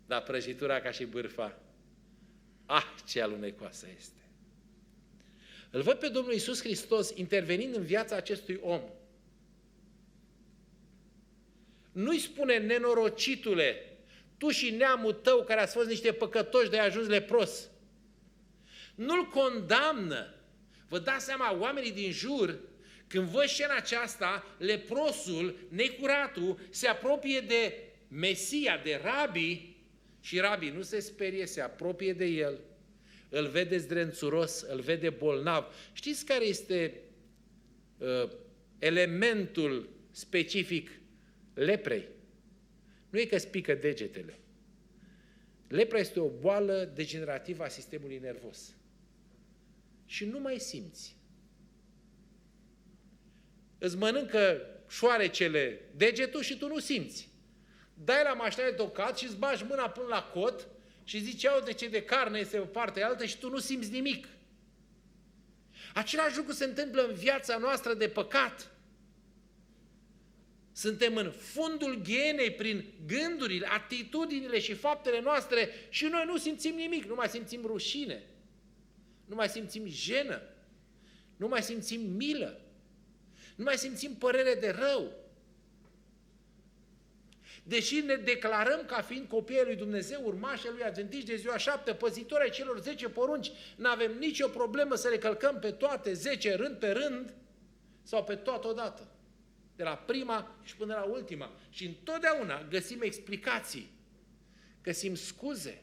Dar prăjitura ca și bârfa, ce alunecoasă este. Îl văd pe Domnul Iisus Hristos intervenind în viața acestui om. Nu-i spune, nenorocitule, tu și neamul tău care ați fost niște păcătoși de ajuns lepros. Nu-l condamnă. Vă dați seama, oamenii din jur, când văd scena aceasta, leprosul, necuratul, se apropie de Mesia, de Rabi, și Rabi nu se sperie, se apropie de el, îl vede zdrențuros, îl vede bolnav. Știți care este elementul specific leprei? Nu e că îți pică degetele. Lepra este o boală degenerativă a sistemului nervos. Și nu mai simți. Îți mănâncă șoarecele degetul și tu nu simți. Dai la mașina de tocat și îți bagi mâna până la cot și zici, uite ce de carne este pe partea altă și tu nu simți nimic. Același lucru se întâmplă în viața noastră de păcat. Suntem în fundul ghienei prin gândurile, atitudinile și faptele noastre și noi nu simțim nimic, nu mai simțim rușine, nu mai simțim jenă, nu mai simțim milă, nu mai simțim părere de rău. Deși ne declarăm ca fiind copiii lui Dumnezeu, urmașii lui agentiși de ziua 7, păzitori ai celor 10 porunci, nu avem nicio problemă să le călcăm pe toate 10 rând pe rând sau pe toată odată. De la prima și până la ultima. Și întotdeauna găsim explicații, găsim scuze.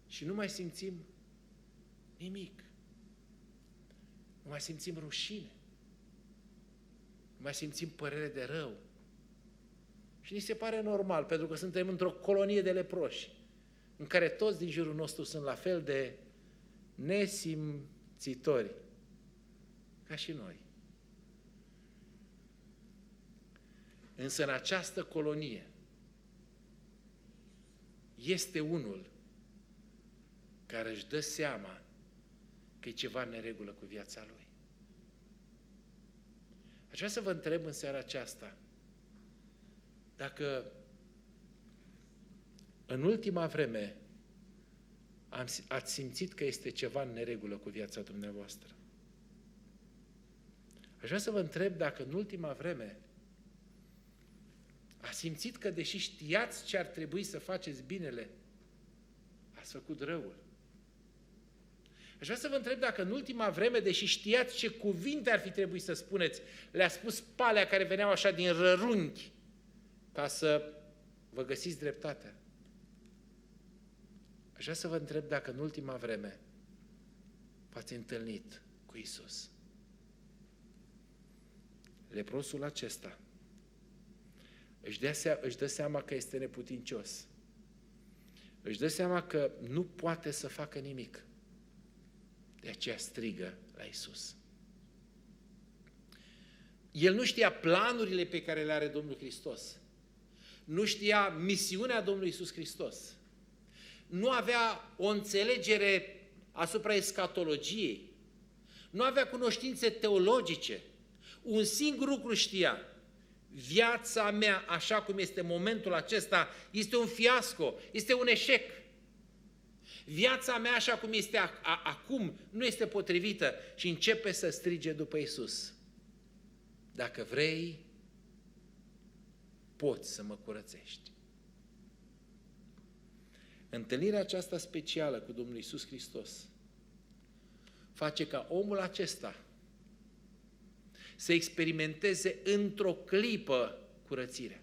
Și nu mai simțim nimic. Nu mai simțim rușine. Nu mai simțim părere de rău. Și ni se pare normal, pentru că suntem într-o colonie de leproși, în care toți din jurul nostru sunt la fel de nesimțitori ca și noi. Însă în această colonie este unul care își dă seama că e ceva în neregulă cu viața lui. Aș vrea să vă întreb în seara aceasta dacă în ultima vreme ați simțit că este ceva în neregulă cu viața dumneavoastră. Aș vrea să vă întreb dacă în ultima vreme ați simțit că deși știați ce ar trebui să faceți binele, ați făcut răul. Aș vrea să vă întreb dacă în ultima vreme, deși știați ce cuvinte ar fi trebuit să spuneți, le-a spus pe alea care veneau așa din rărunchi ca să vă găsiți dreptatea. Aș vrea să vă întreb dacă în ultima vreme v-ați întâlnit cu Iisus. Leprosul acesta își dă seama că este neputincios. Își dă seama că nu poate să facă nimic. De aceea strigă la Iisus. El nu știa planurile pe care le are Domnul Hristos. Nu știa misiunea Domnului Iisus Hristos. Nu avea o înțelegere asupra escatologiei. Nu avea cunoștințe teologice. Un singur lucru știa. Viața mea, așa cum este momentul acesta, este un fiasco, este un eșec. Viața mea, așa cum este acum, nu este potrivită și începe să strige după Iisus. Dacă vrei, poți să mă curățești. Întâlnirea aceasta specială cu Domnul Iisus Hristos face ca omul acesta să experimenteze într-o clipă curățirea.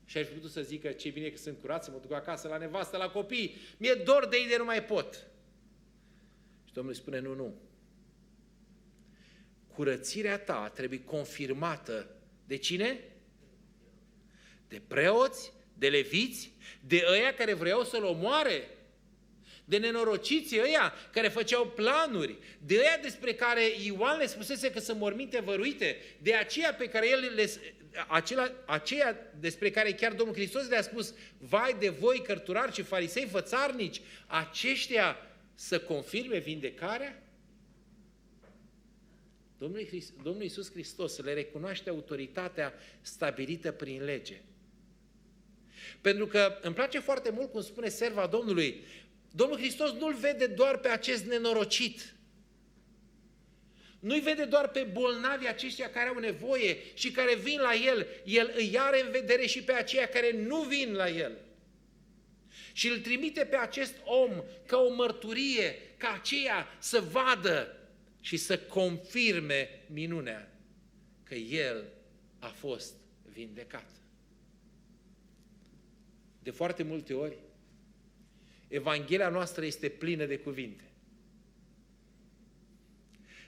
Și aș fi putut să zică, ce bine că sunt curat, să mă duc acasă la nevastă, la copii, mi-e dor de ei de nu mai pot. Și Domnul îi spune, nu. Curățirea ta trebuie confirmată de cine? De preoți, de leviți, de ăia care vreau să-l omoare, de nenorociții ăia care făceau planuri, de ăia despre care Ioan le spusese că sunt morminte văruite, de aceia pe care aceia despre care chiar Domnul Hristos le-a spus, vai de voi cărturari și farisei fățarnici, aceștia să confirme vindecarea? Domnul Iisus Hristos le recunoaște autoritatea stabilită prin lege. Pentru că îmi place foarte mult cum spune serva Domnului, Domnul Hristos nu-l vede doar pe acest nenorocit, nu-i vede doar pe bolnavii aceștia care au nevoie și care vin la El, El îi are în vedere și pe aceia care nu vin la El. Și îl trimite pe acest om ca o mărturie, ca aceea să vadă și să confirme minunea că El a fost vindecat. De foarte multe ori, Evanghelia noastră este plină de cuvinte.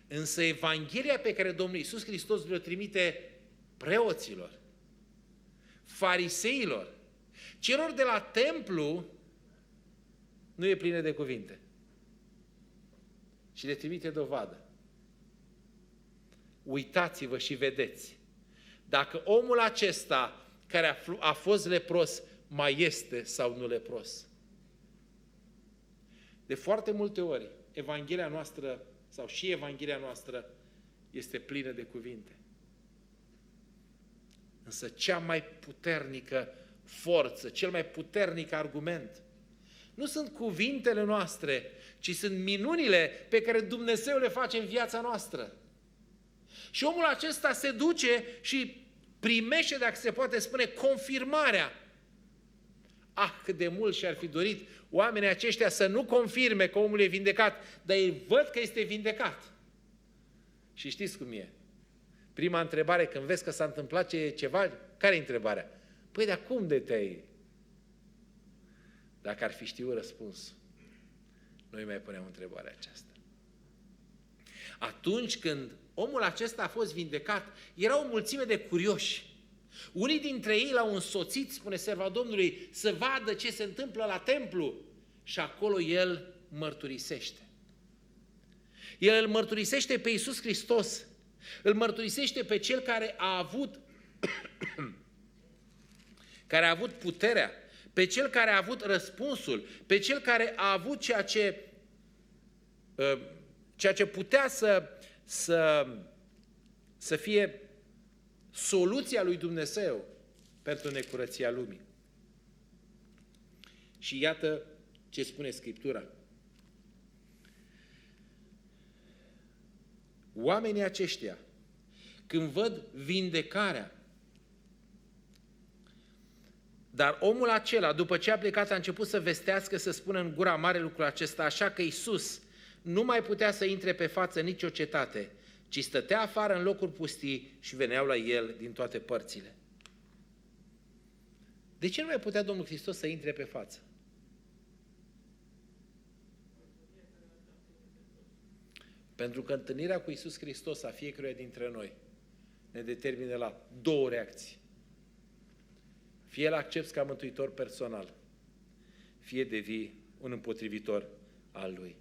Însă Evanghelia pe care Domnul Iisus Hristos le-o trimite preoților, fariseilor, celor de la templu, nu e plină de cuvinte. Și le trimite dovadă. Uitați-vă și vedeți dacă omul acesta care a fost lepros mai este sau nu lepros. De foarte multe ori, Evanghelia noastră sau și Evanghelia noastră este plină de cuvinte. Însă cea mai puternică forță, cel mai puternic argument, nu sunt cuvintele noastre, ci sunt minunile pe care Dumnezeu le face în viața noastră. Și omul acesta se duce și primește, dacă se poate spune, confirmarea. Cât de mult și-ar fi dorit oamenii aceștia să nu confirme că omul e vindecat, dar ei văd că este vindecat. Și știți cum e? Prima întrebare, când vezi că s-a întâmplat ceva, care e întrebarea? Păi, dar cum de te-ai... Dacă ar fi știut răspunsul, noi mai puneam întrebarea aceasta. Atunci când omul acesta a fost vindecat, era o mulțime de curioși. Unii dintre ei l-au însoțit, spune serva Domnului, să vadă ce se întâmplă la templu. Și acolo el mărturisește. El îl mărturisește pe Iisus Hristos. Îl mărturisește pe cel care a avut puterea, pe cel care a avut răspunsul, pe cel care a avut ceea ce putea să fie soluția lui Dumnezeu pentru necurăția lumii. Și iată ce spune Scriptura. Oamenii aceștia, când văd vindecarea, dar omul acela, după ce a plecat, a început să vestească, să spună în gura mare lucrul acesta, așa că Iisus nu mai putea să intre pe față nicio cetate, ci stătea afară în locuri pustii și veneau la el din toate părțile. De ce nu mai putea Domnul Hristos să intre pe față? Pentru că întâlnirea cu Iisus Hristos a fiecăruia dintre noi ne determină la două reacții. Fie îl accepți ca mântuitor personal, fie devii un împotrivitor al Lui.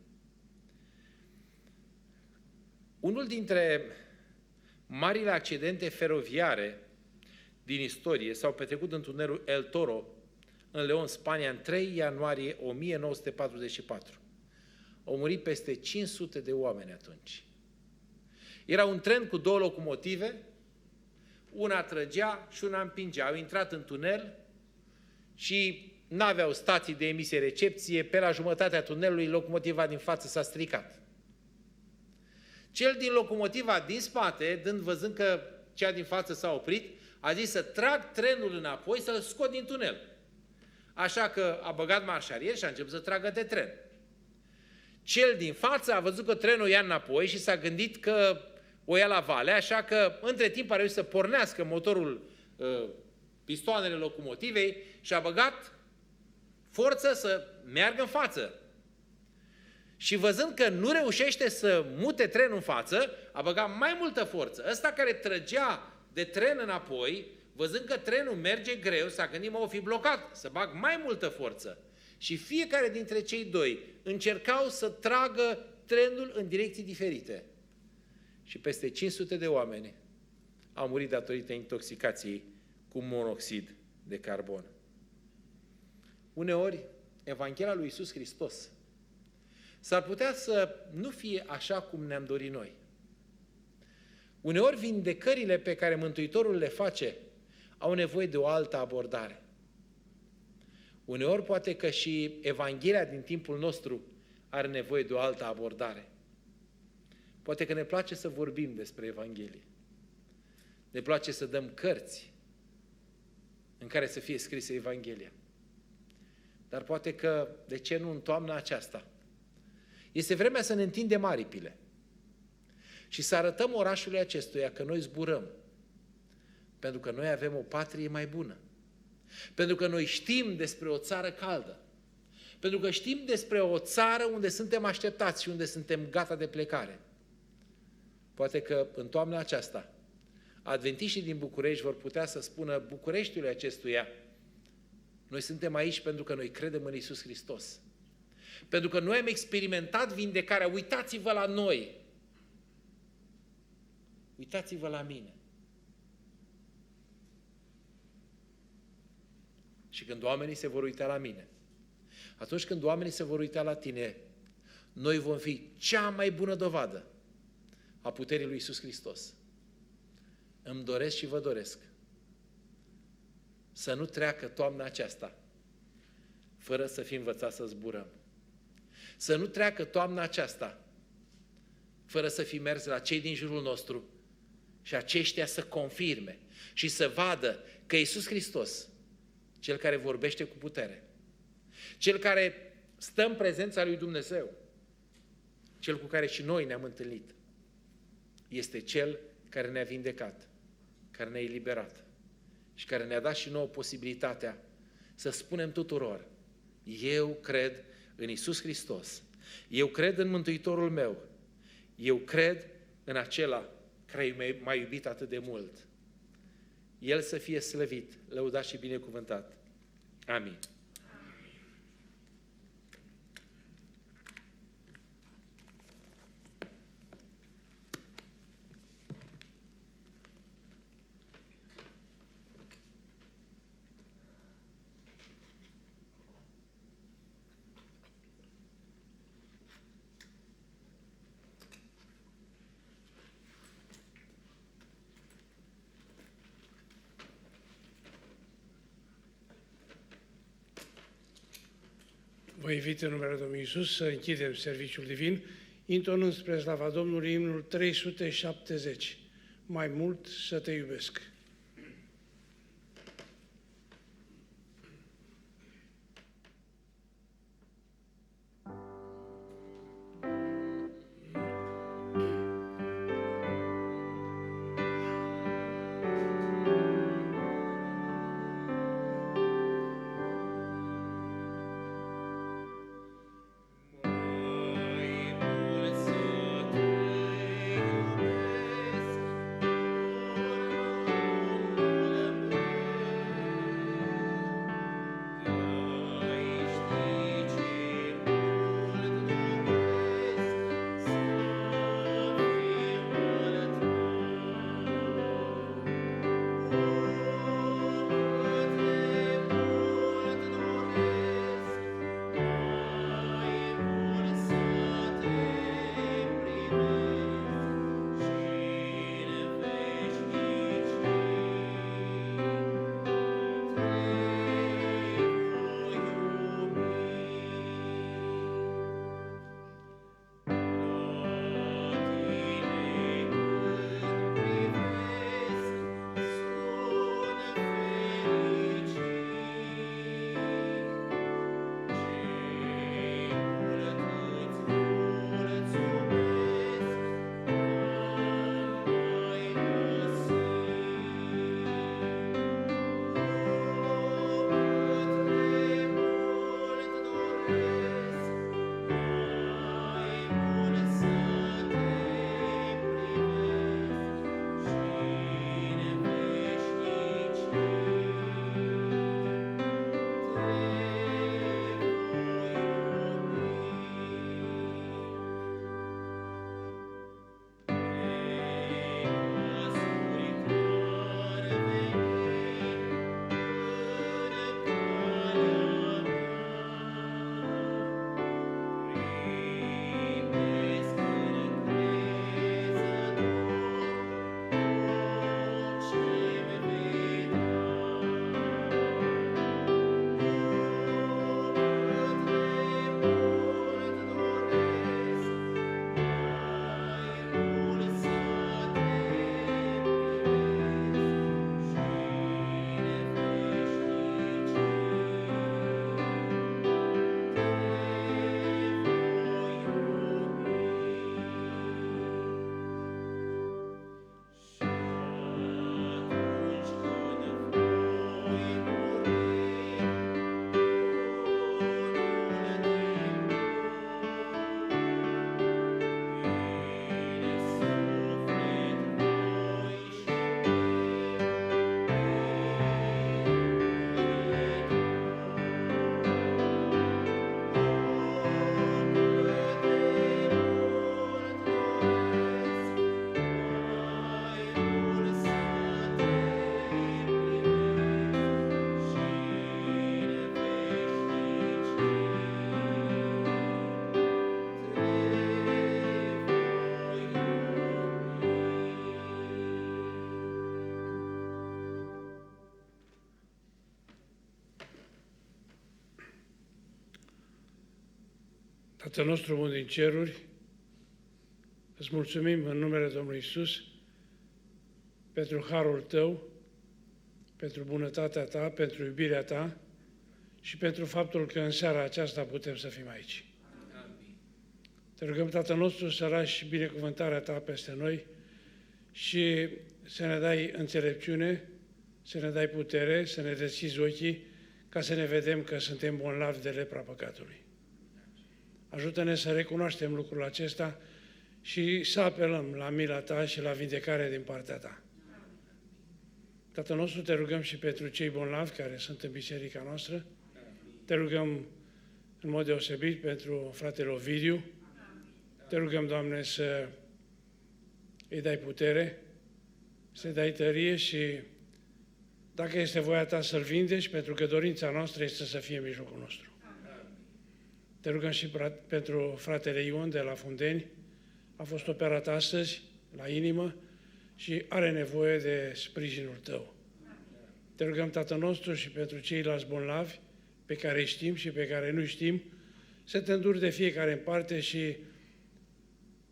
Unul dintre marile accidente feroviare din istorie s-au petrecut în tunelul El Toro, în León, Spania, în 3 ianuarie 1944. Au murit peste 500 de oameni atunci. Era un tren cu 2 locomotive, una trăgea și una împingea. Au intrat în tunel și n-aveau stații de emisie-recepție. Pe la jumătatea tunelului, locomotiva din față s-a stricat. Cel din locomotiva din spate, văzând că cea din față s-a oprit, a zis să trag trenul înapoi, să-l scot din tunel. Așa că a băgat marșarier și a început să tragă de tren. Cel din față a văzut că trenul ia înapoi și s-a gândit că o ia la vale, așa că între timp a reușit să pornească motorul, pistoanele locomotivei și a băgat forță să meargă în față. Și văzând că nu reușește să mute trenul în față, a băgat mai multă forță. Ăsta care trăgea de tren înapoi, văzând că trenul merge greu, s-a gândit, mă, o fi blocat, să bag mai multă forță. Și fiecare dintre cei doi încercau să tragă trenul în direcții diferite. Și peste 500 de oameni au murit datorită intoxicației cu monoxid de carbon. Uneori, Evanghelia lui Iisus Hristos s-ar putea să nu fie așa cum ne-am dorit noi. Uneori, vindecările pe care Mântuitorul le face au nevoie de o altă abordare. Uneori, poate că și Evanghelia din timpul nostru are nevoie de o altă abordare. Poate că ne place să vorbim despre Evanghelie. Ne place să dăm cărți în care să fie scrisă Evanghelia. Dar poate că, de ce nu în toamna aceasta, este vremea să ne întindem aripile și să arătăm orașului acestuia că noi zburăm, pentru că noi avem o patrie mai bună, pentru că noi știm despre o țară caldă, pentru că știm despre o țară unde suntem așteptați și unde suntem gata de plecare. Poate că în toamna aceasta, adventiștii din București vor putea să spună Bucureștiului acestuia, noi suntem aici pentru că noi credem în Iisus Hristos. Pentru că noi am experimentat vindecarea. Uitați-vă la noi. Uitați-vă la mine. Și când oamenii se vor uita la mine, atunci când oamenii se vor uita la tine, noi vom fi cea mai bună dovadă a puterii lui Iisus Hristos. Îmi doresc și vă doresc să nu treacă toamna aceasta fără să fim învățați să zburăm. Să nu treacă toamna aceasta fără să fi mers la cei din jurul nostru și aceștia să confirme și să vadă că Iisus Hristos, Cel care vorbește cu putere, Cel care stă în prezența lui Dumnezeu, Cel cu care și noi ne-am întâlnit, este Cel care ne-a vindecat, care ne-a eliberat și care ne-a dat și nouă posibilitatea să spunem tuturor, eu cred în Iisus Hristos, eu cred în Mântuitorul meu, eu cred în acela care m-a iubit atât de mult. El să fie slăvit, lăudat și binecuvântat. Amin. Vă invit în numele Domnului Iisus să închidem serviciul divin, intonând spre slava Domnului imnul 370. Mai mult să te iubesc. Tatăl nostru bun din ceruri, îți mulțumim în numele Domnului Iisus pentru harul Tău, pentru bunătatea Ta, pentru iubirea Ta și pentru faptul că în seara aceasta putem să fim aici. Te rugăm, Tatăl nostru, să lași binecuvântarea Ta peste noi și să ne dai înțelepciune, să ne dai putere, să ne deschizi ochii, ca să ne vedem că suntem bolnavi de lepra păcatului. Ajută-ne să recunoaștem lucrul acesta și să apelăm la mila Ta și la vindecare din partea Ta. Tatăl nostru, te rugăm și pentru cei bolnavi care sunt în biserica noastră. Te rugăm în mod deosebit pentru fratele Ovidiu. Te rugăm, Doamne, să îi dai putere, să-i dai tărie și, dacă este voia Ta, să-l vindești, pentru că dorința noastră este să fie în mijlocul nostru. Te rugăm și pentru fratele Ion de la Fundeni. A fost operat astăzi la inimă și are nevoie de sprijinul Tău. Te rugăm, Tatăl nostru, și pentru ceilalți bolnavi, pe care îi știm și pe care nu știm, să Te înduri de fiecare în parte și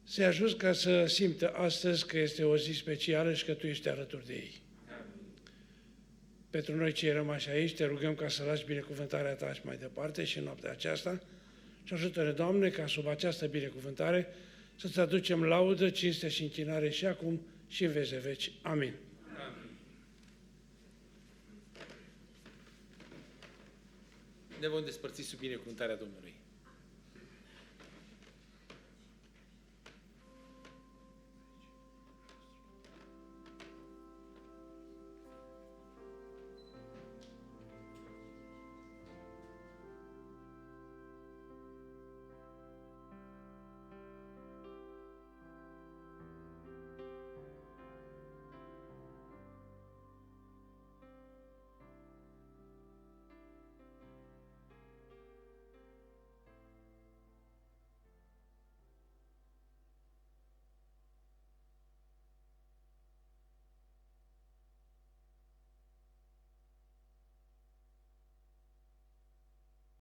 să-i ajuți ca să simtă astăzi că este o zi specială și că Tu ești alături de ei. Pentru noi cei rămași aici, Te rugăm ca să lași binecuvântarea Ta și mai departe și în noaptea aceasta și ajută-ne, Doamne, ca sub această binecuvântare să-Ți aducem laudă, cinste și închinare și acum și în veci de veci. Amin. Ne vom despărți sub binecuvântarea Domnului.